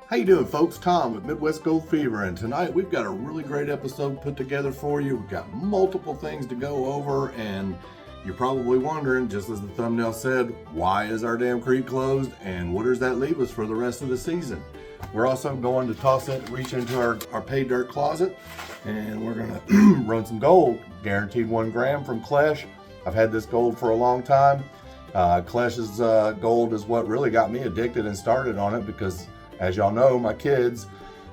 How you doing, folks? Tom with Midwest Gold Fever, and tonight we've got a really great episode put together for you. We've got multiple things to go over, and you're probably wondering, just as the thumbnail said, why is our damn creek closed, and what does that leave us for the rest of the season? We're also going to reach into our Paydirt closet, and we're going to run some gold, guaranteed 1 gram from Klesh. I've had this gold for a long time. Klesh's gold is what really got me addicted and started on it, because as y'all know, my kids,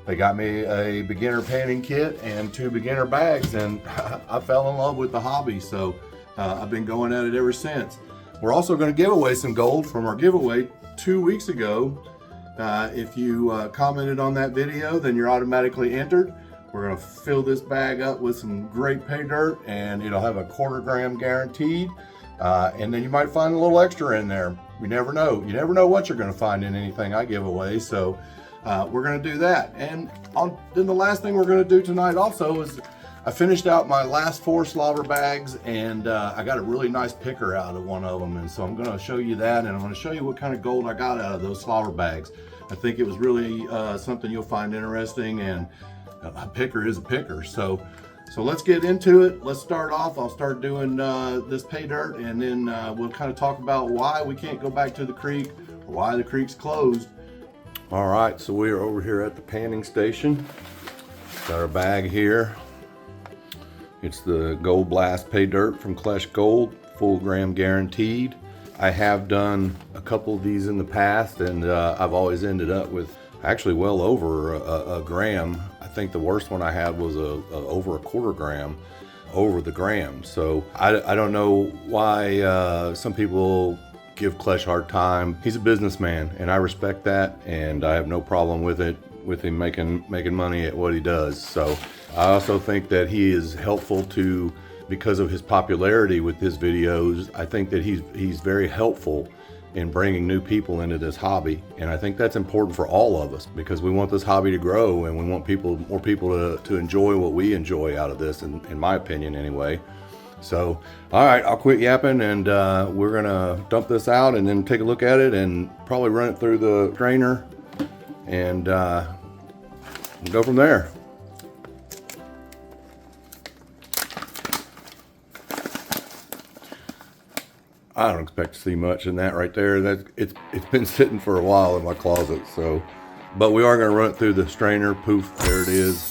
they got me a beginner panning kit and 2 beginner bags, and I fell in love with the hobby. So I've been going at it ever since. We're also going to give away some gold from our giveaway 2 weeks ago. If you commented on that video, then you're automatically entered. We're going to fill this bag up with some great Paydirt, and it'll have a 1/4 gram guaranteed. And then you might find a little extra in there. You never know. You never know what you're going to find in anything I give away. So we're going to do that. And then the last thing we're going to do tonight also is I finished out my last 4 slobber bags, and I got a really nice picker out of one of them. And so I'm going to show you that, and I'm going to show you what kind of gold I got out of those slobber bags. I think it was really something you'll find interesting, and a picker is a picker. So let's get into it. Let's start off. I'll start doing this Paydirt, and then we'll kind of talk about why we can't go back to the creek, or why the creek's closed. All right, so we are over here at the panning station. Got our bag here. It's the Gold Blast Paydirt from Klesh Gold, full gram guaranteed. I have done a couple of these in the past, and I've always ended up with actually well over a gram. I think the worst one I had was over a 1/4 gram over the gram. So I don't know why some people give Klesh a hard time. He's a businessman, and I respect that, and I have no problem with it, with him making money at what he does. So I also think that he is helpful to, because of his popularity with his videos. I think that he's very helpful in bringing new people into this hobby, and I think that's important for all of us, because we want this hobby to grow, and we want more people to enjoy what we enjoy out of this, in my opinion anyway. So all right, I'll quit yapping, and we're gonna dump this out and then take a look at it and probably run it through the strainer, and we'll go from there. I don't expect to see much in that right there. It's been sitting for a while in my closet, so. But we are going to run it through the strainer. Poof, there it is.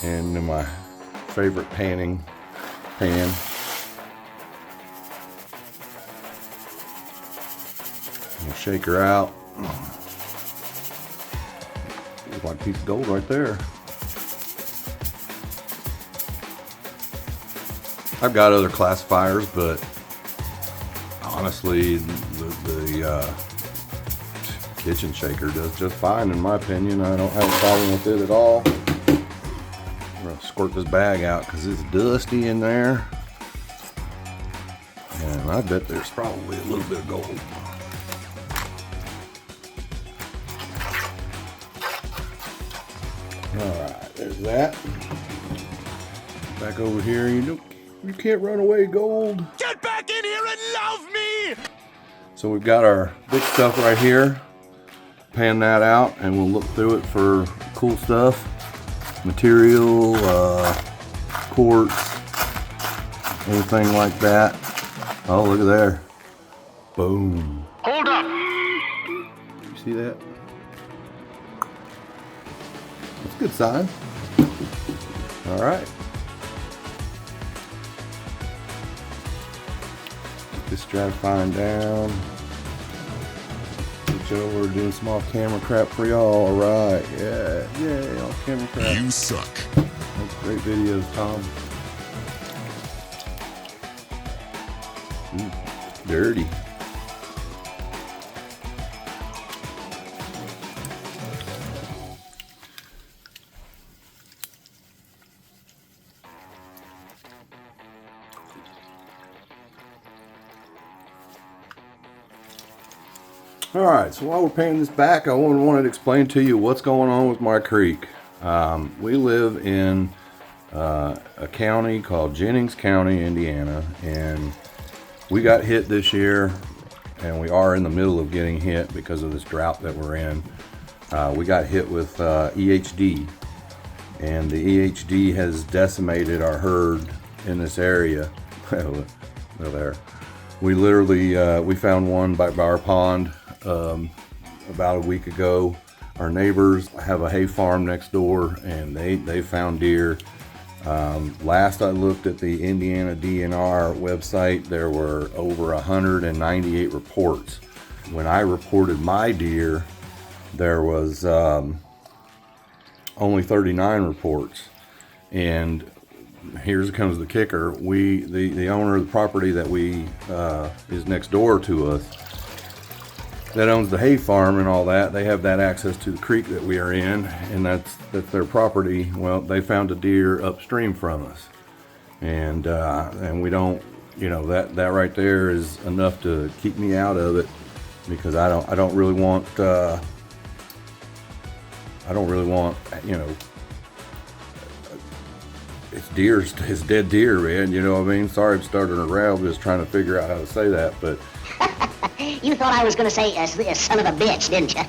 And in my favorite panning pan. We'll shake her out. Looks like a piece of gold right there. I've got other classifiers, but honestly, the kitchen shaker does just fine, in my opinion. I don't have a problem with it at all. I'm gonna squirt this bag out because it's dusty in there, and I bet there's probably a little bit of gold. All right, there's that. Back over here, you can't run away, gold. Get back in here and love me! So we've got our big stuff right here. Pan that out, and we'll look through it for cool stuff. Material, quartz, anything like that. Oh, look at there. Boom. Hold up! You see that? That's a good sign. All right. This stratifying down. Switch over, doing some off camera crap for y'all. All right, yeah, off camera crap. You suck. That's great videos, Tom. Dirty. All right, so while we're painting this back, I wanted to explain to you what's going on with my creek. We live in a county called Jennings County, Indiana, and we got hit this year, and we are in the middle of getting hit because of this drought that we're in. We got hit with EHD, and the EHD has decimated our herd in this area. Well, there. We literally, we found one by our pond about a week ago. Our neighbors have a hay farm next door, and they found deer. Last I looked at the Indiana DNR website, there were over 198 reports. When I reported my deer, there was only 39 reports. And here comes the kicker. The owner of the property that is next door to us, that owns the hay farm and all that, they have that access to the creek that we are in, and that's their property. Well, they found a deer upstream from us, and we don't, that right there is enough to keep me out of it, because I don't really want it's dead deer, man. You know what I mean? Sorry, I'm starting a row, just trying to figure out how to say that, but. You thought I was going to say, son of a bitch, didn't you?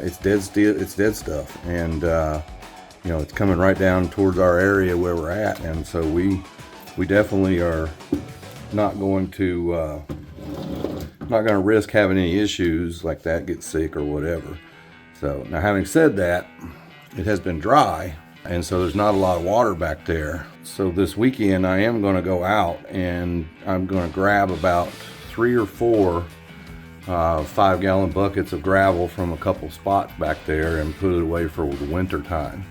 It's dead stuff, and it's coming right down towards our area where we're at, and so we definitely are not going to risk having any issues like that, get sick or whatever. So now, having said that, it has been dry, and so there's not a lot of water back there. So this weekend I am going to go out, and I'm going to grab about 3 or 4 5-gallon buckets of gravel from a couple spots back there and put it away for the winter time,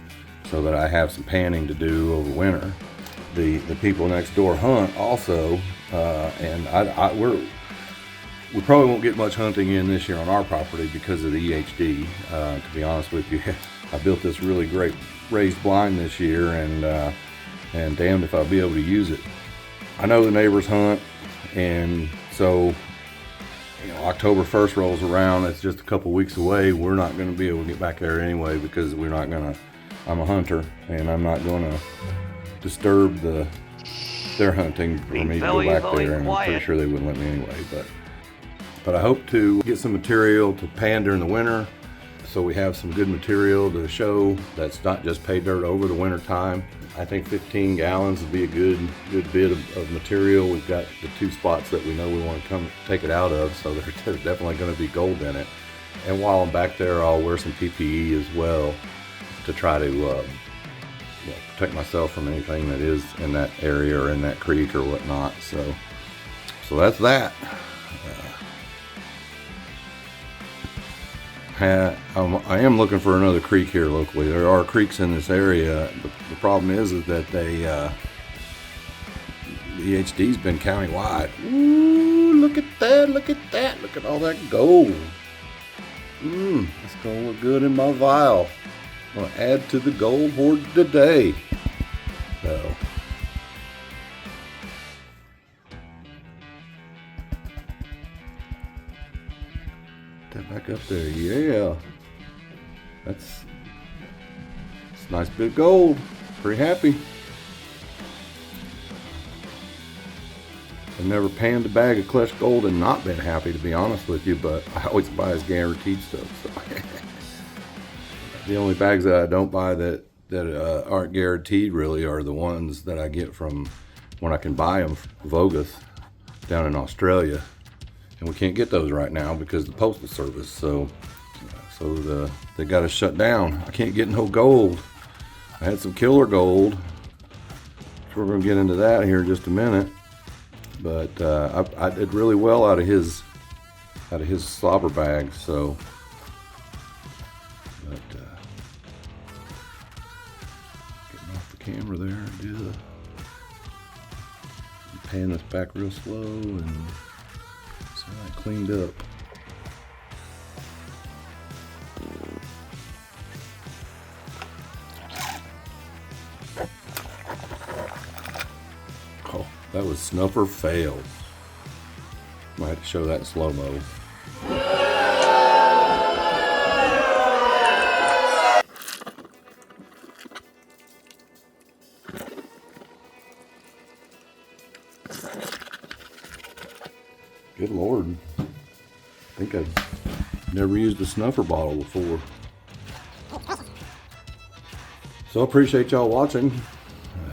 so that I have some panning to do over winter. The people next door hunt also, and we probably won't get much hunting in this year on our property because of the EHD. To be honest with you, I built this really great raised blind this year, and damned if I'll be able to use it. I know the neighbors hunt, and so October 1st rolls around. It's just a couple weeks away. We're not going to be able to get back there anyway, because I'm a hunter, and I'm not going to disturb their hunting for me to go back there, and I'm pretty sure they wouldn't let me anyway. But I hope to get some material to pan during the winter, so we have some good material to show that's not just pay dirt over the winter time. I think 15 gallons would be a good bit of material. We've got the 2 spots that we know we want to come take it out of, so there's definitely going to be gold in it. And while I'm back there, I'll wear some PPE as well to try to protect myself from anything that is in that area or in that creek or whatnot. So that's that. I am looking for another creek here locally. There are creeks in this area. The problem is that the EHD's been county-wide. Ooh, look at that, look at that. Look at all that gold. It's going to look good in my vial. I'm going to add to the gold hoard today. So. That back up there, yeah. That's a nice bit of gold. Pretty happy. I've never panned a bag of Klesh Gold and not been happy, to be honest with you, but I always buy his guaranteed stuff. So. The only bags that I don't buy that aren't guaranteed really are the ones that I get from when I can buy them from Vogus down in Australia. And we can't get those right now because of the postal service. So they got us shut down. I can't get no gold. I had some killer gold. So we're gonna get into that here in just a minute. But I did really well out of his slobber bag. So, but getting off the camera there and do the pan this back real slow and. I cleaned up. Oh, that was snuffer fail. Might have to show that in slow-mo. Good Lord. I think Never used a snuffer bottle before. So I appreciate y'all watching.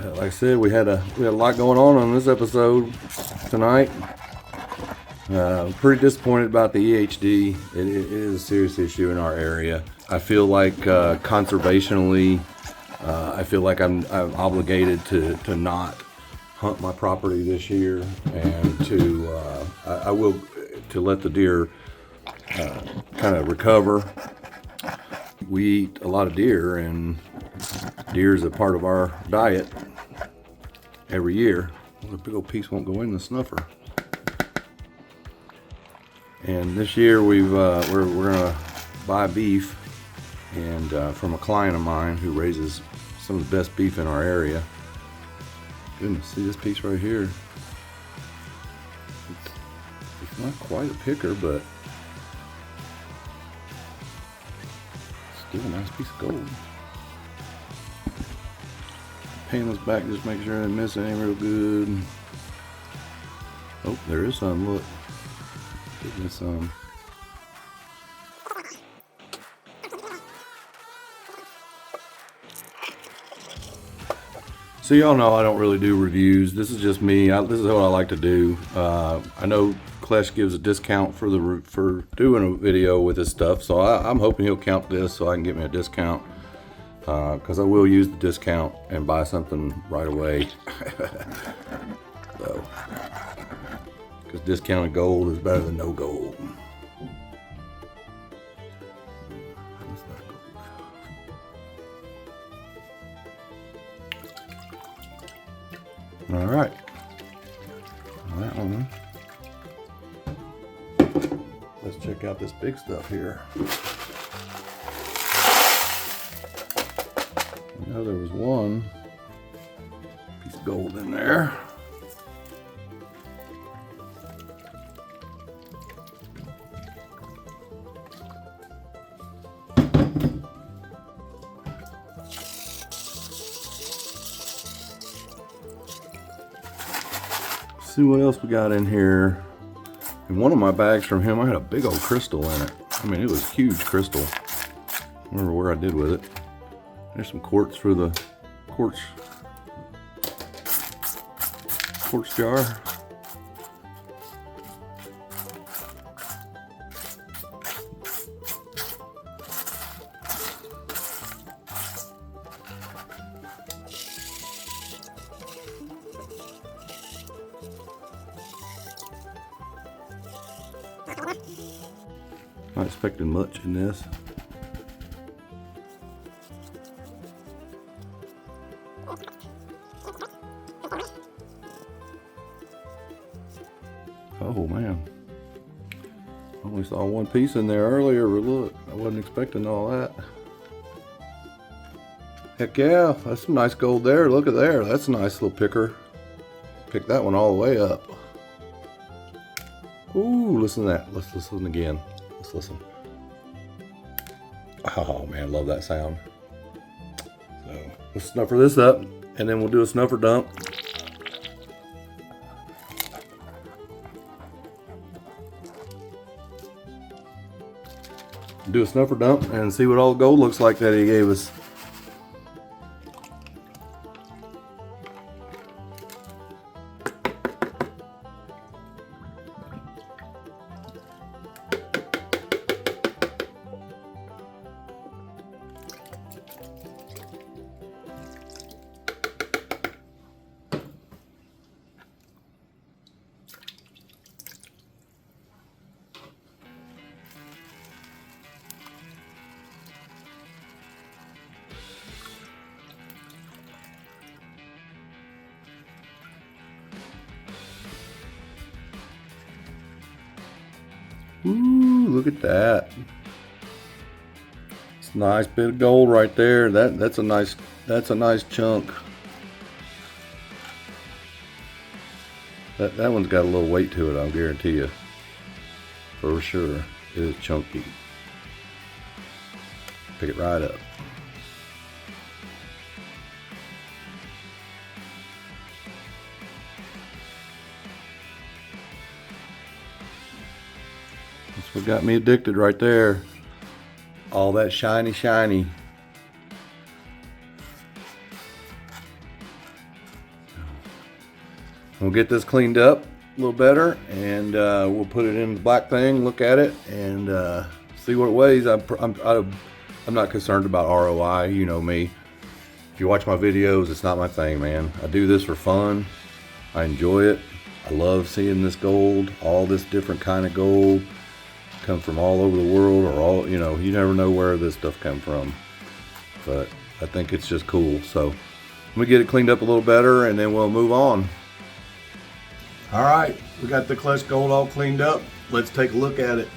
Like I said, we had a lot going on this episode tonight. Pretty disappointed about the EHD. It is a serious issue in our area. I feel like conservationally, I feel like I'm obligated to not hunt my property this year, and I will to let the deer kind of recover. We eat a lot of deer, and deer is a part of our diet every year. Well, the big old piece won't go in the snuffer. And this year we're gonna buy beef, and from a client of mine who raises some of the best beef in our area. Goodness, see this piece right here? It's not quite a picker, but still a nice piece of gold. Pan this back, just make sure I didn't miss anything real good. Oh, there is some, look. Getting some. So y'all know I don't really do reviews. This is just me. This is what I like to do. I know Klesh gives a discount for doing a video with his stuff, so I'm hoping he'll count this so I can get me a discount. Because I will use the discount and buy something right away. So, because discounted gold is better than no gold. All right, that one. Let's check out this big stuff here. I know there was one piece of gold in there. See what else we got in here. In one of my bags from him, I had a big old crystal in it. I mean, it was huge crystal. I don't remember where I did with it. There's some quartz for the quartz jar. Not expecting much in this. Oh man, I only saw one piece in there earlier, but look, I wasn't expecting all that. Heck yeah, that's some nice gold there. Look at there, that's a nice little picker. Pick that one all the way up. Ooh, listen to that. Let's listen again. Let's listen. Oh man, love that sound. So let's snuffer this up, and then we'll do a snuffer dump. Do a snuffer dump and see what all the gold looks like that he gave us. Ooh, look at that. It's a nice bit of gold right there. That's a nice chunk. That one's got a little weight to it, I'll guarantee you. For sure. It is chunky. Pick it right up. That's what got me addicted right there. All that shiny, shiny. We'll get this cleaned up a little better, and we'll put it in the black thing, look at it, and see what it weighs. I'm not concerned about ROI, you know me. If you watch my videos, it's not my thing, man. I do this for fun. I enjoy it. I love seeing this gold, all this different kind of gold. Come from all over the world, or all, you know, you never know where this stuff come from. But I think it's just cool. So let me get it cleaned up a little better, and then we'll move on. All right, we got the Klesh Gold all cleaned up. Let's take a look at it.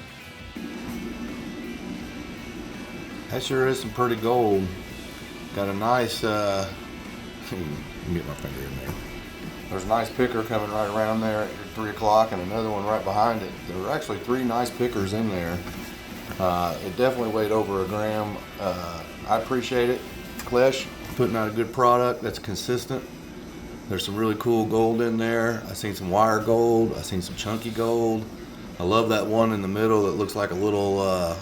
That sure is some pretty gold. Got a nice, let me get my finger in there. There's a nice picker coming right around there at 3 o'clock, and another one right behind it. There were actually 3 nice pickers in there. It definitely weighed over a gram. I appreciate it. Klesh putting out a good product that's consistent. There's some really cool gold in there. I seen some wire gold. I seen some chunky gold. I love that one in the middle that looks like a little,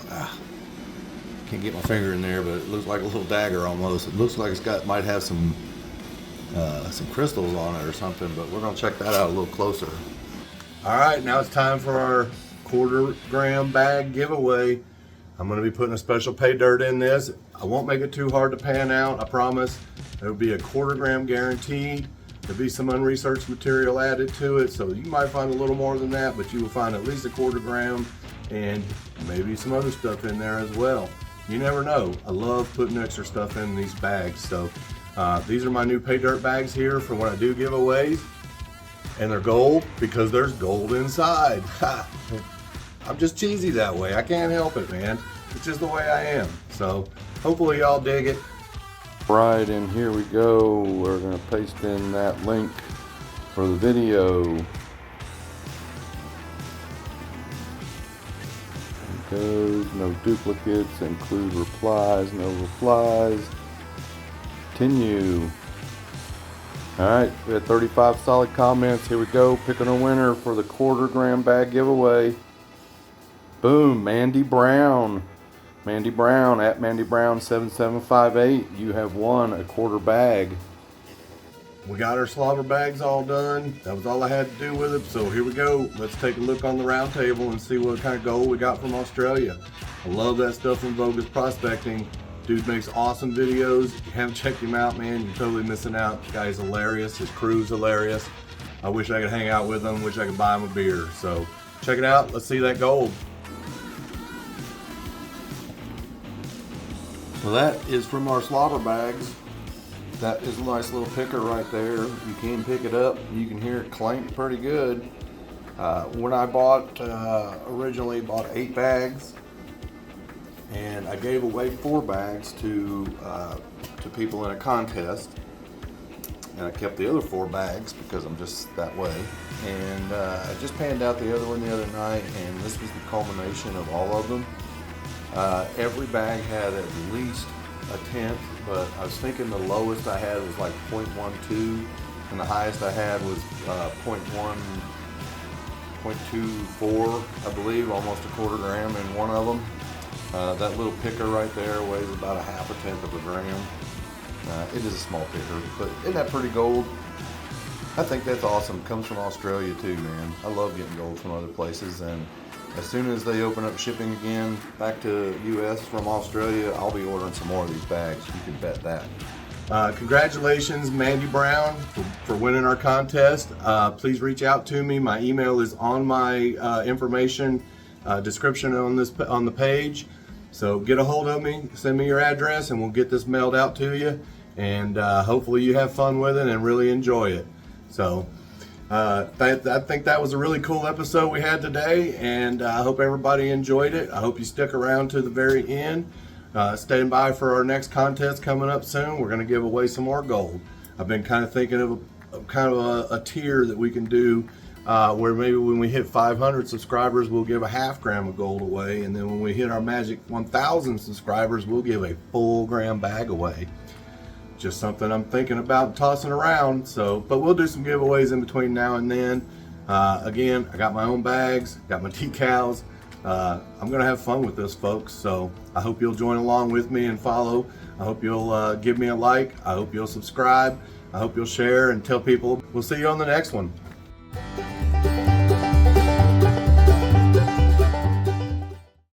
can't get my finger in there, but it looks like a little dagger almost. It looks like it's might have some crystals on it or something, but we're gonna check that out a little closer. All right, now it's time for our 1/4 gram bag giveaway. I'm gonna be putting a special Paydirt in this. I won't make it too hard to pan out, I promise. There'll be a 1/4 gram guaranteed. There'll be some unresearched material added to it, so you might find a little more than that, but you will find at least a 1/4 gram and maybe some other stuff in there as well. You never know. I love putting extra stuff in these bags. So these are my new Paydirt bags here for when I do giveaways, and they're gold because there's gold inside. I'm just cheesy that way. I can't help it, man. It's just the way I am. So hopefully y'all dig it. Right, and here we go. We're gonna paste in that link for the video. Goes, no duplicates, include replies, no replies. Continue. Alright, we had 35 solid comments. Here we go, picking a winner for the 1/4 gram bag giveaway. Boom, Mandy Brown. Mandy Brown at Mandy Brown 7758. You have won a 1/4 bag. We got our slobber bags all done. That was all I had to do with it. So here we go. Let's take a look on the round table and see what kind of gold we got from Australia. I love that stuff from Bogus Prospecting. Dude makes awesome videos. If you haven't checked him out, man, you're totally missing out. The guy's hilarious. His crew's hilarious. I wish I could hang out with him. Wish I could buy him a beer. So check it out. Let's see that gold. So that is from our slobber bags. That is a nice little picker right there. You can pick it up. You can hear it clank pretty good. When I originally bought 8 bags, and I gave away 4 bags to people in a contest, and I kept the other 4 bags because I'm just that way. And I just panned out the other one the other night, and this was the culmination of all of them. Every bag had at least a 1/10, but I was thinking the lowest I had was like 0.12, and the highest I had was 0.24, I believe, almost a 1/4 gram in one of them. That little picker right there weighs about a 1/2 of a gram. It is a small picker, but isn't that pretty gold? I think that's awesome. Comes from Australia too, man. I love getting gold from other places, and as soon as they open up shipping again back to US from Australia, I'll be ordering some more of these bags. You can bet that. Congratulations, Mandy Brown, for winning our contest. Please reach out to me. My email is on my information description on the page. So get a hold of me, send me your address, and we'll get this mailed out to you. And hopefully you have fun with it and really enjoy it. So I think that was a really cool episode we had today, and I hope everybody enjoyed it. I hope you stick around to the very end. Stand by for our next contest coming up soon. We're going to give away some more gold. I've been kind of thinking of a tier that we can do where maybe when we hit 500 subscribers, we'll give a 1/2 gram of gold away, and then when we hit our magic 1,000 subscribers, we'll give a full gram bag away. Just something I'm thinking about tossing around. So, but we'll do some giveaways in between now and then. Again, I got my own bags, got my decals. I'm going to have fun with this, folks. So I hope you'll join along with me and follow. I hope you'll give me a like. I hope you'll subscribe. I hope you'll share and tell people. We'll see you on the next one.